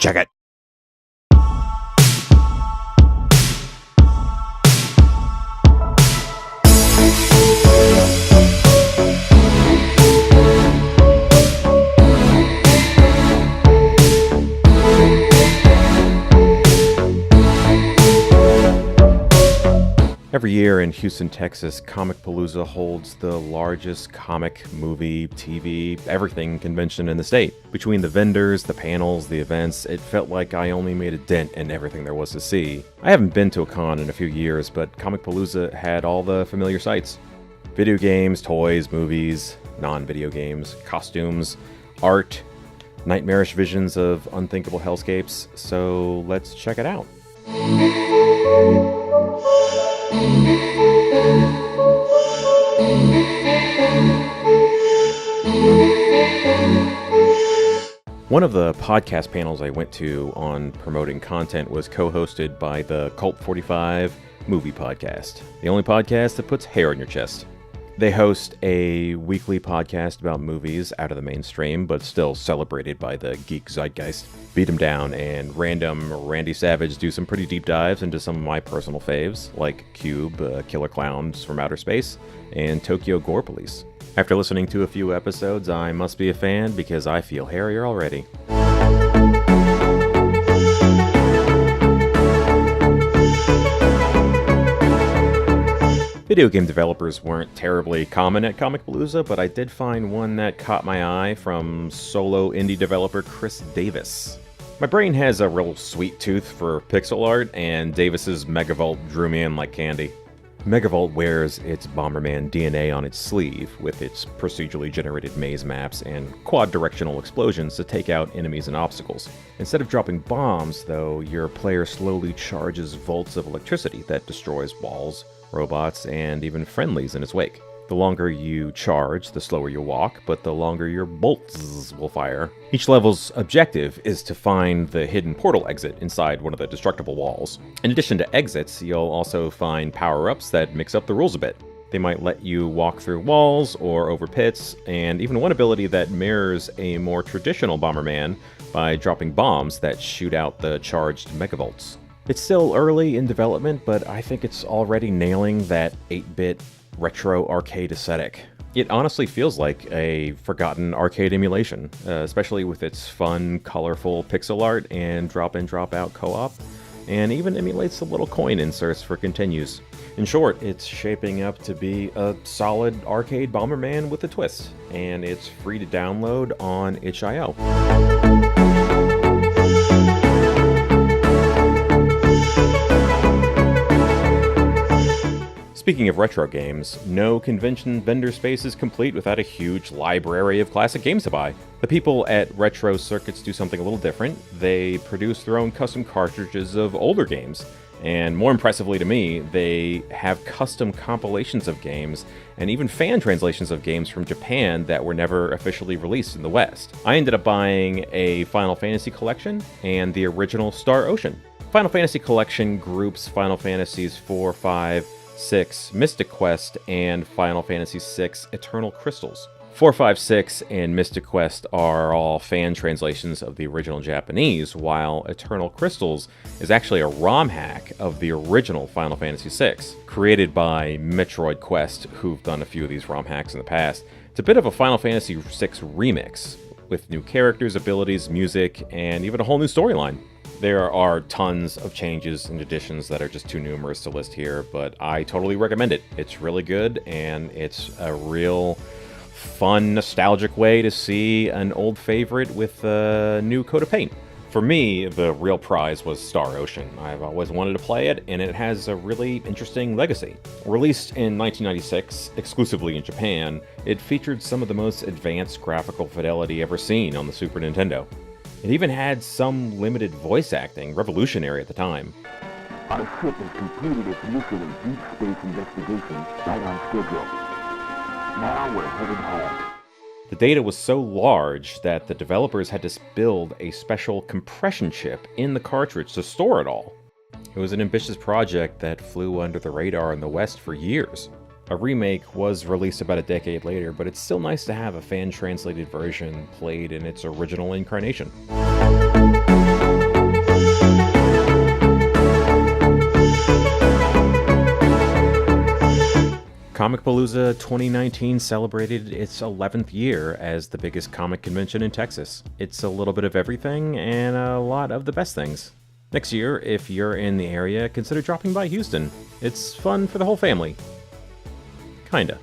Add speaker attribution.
Speaker 1: Cheggit. Every year in Houston, Texas, Comicpalooza holds the largest comic, movie, TV, everything convention in the state. Between the vendors, the panels, the events, it felt like I only made a dent in everything there was to see. I haven't been to a con in a few years, but Comicpalooza had all the familiar sights. Video games, toys, movies, non-video games, costumes, art, nightmarish visions of unthinkable hellscapes, so let's check it out. One of the podcast panels I went to on promoting content was co-hosted by the Cult 45 movie podcast, the only podcast that puts hair on your chest. They host a weekly podcast about movies out of the mainstream, but still celebrated by the geek zeitgeist. Beat 'em Down and random Randy Savage do some pretty deep dives into some of my personal faves, like Cube, Killer Clowns from Outer Space, and Tokyo Gore Police. After listening to a few episodes, I must be a fan because I feel hairier already. Video game developers weren't terribly common at Comicpalooza, but I did find one that caught my eye from solo indie developer Chris Davis. My brain has a real sweet tooth for pixel art, and Davis's Megavolt drew me in like candy. Megavolt wears its Bomberman DNA on its sleeve, with its procedurally generated maze maps and quad-directional explosions to take out enemies and obstacles. Instead of dropping bombs, though, your player slowly charges volts of electricity that destroys walls, robots, and even friendlies in its wake. The longer you charge, the slower you walk, but the longer your bolts will fire. Each level's objective is to find the hidden portal exit inside one of the destructible walls. In addition to exits, you'll also find power-ups that mix up the rules a bit. They might let you walk through walls or over pits, and even one ability that mirrors a more traditional Bomberman by dropping bombs that shoot out the charged megavolts. It's still early in development, but I think it's already nailing that 8-bit retro arcade aesthetic. It honestly feels like a forgotten arcade emulation, especially with its fun, colorful pixel art and drop-in, drop-out co-op, and even emulates the little coin inserts for continues. In short, it's shaping up to be a solid arcade Bomberman with a twist, and it's free to download on itch.io. Speaking of retro games, no convention vendor space is complete without a huge library of classic games to buy. The people at Retro Circuits do something a little different. They produce their own custom cartridges of older games. And more impressively to me, they have custom compilations of games and even fan translations of games from Japan that were never officially released in the West. I ended up buying a Final Fantasy collection and the original Star Ocean. Final Fantasy collection groups Final Fantasies 4, 5, 6, Mystic Quest, and Final Fantasy VI, Eternal Crystals. 4, 5, 6, and Mystic Quest are all fan translations of the original Japanese, while Eternal Crystals is actually a ROM hack of the original Final Fantasy VI, created by Metroid Quest, who've done a few of these ROM hacks in the past. It's a bit of a Final Fantasy VI remix, with new characters, abilities, music, and even a whole new storyline. There are tons of changes and additions that are just too numerous to list here, but I totally recommend it. It's really good, and it's a real fun, nostalgic way to see an old favorite with a new coat of paint. For me, the real prize was Star Ocean. I've always wanted to play it, and it has a really interesting legacy. Released in 1996, exclusively in Japan, it featured some of the most advanced graphical fidelity ever seen on the Super Nintendo. It even had some limited voice acting, revolutionary at the time.
Speaker 2: Our ship has completed its mission of deep space investigation right on schedule. Now we're headed home.
Speaker 1: The data was so large that the developers had to build a special compression chip in the cartridge to store it all. It was an ambitious project that flew under the radar in the West for years. A remake was released about a decade later, but it's still nice to have a fan-translated version played in its original incarnation. Comicpalooza 2019 celebrated its 11th year as the biggest comic convention in Texas. It's a little bit of everything and a lot of the best things. Next year, if you're in the area, consider dropping by Houston. It's fun for the whole family. Kinda.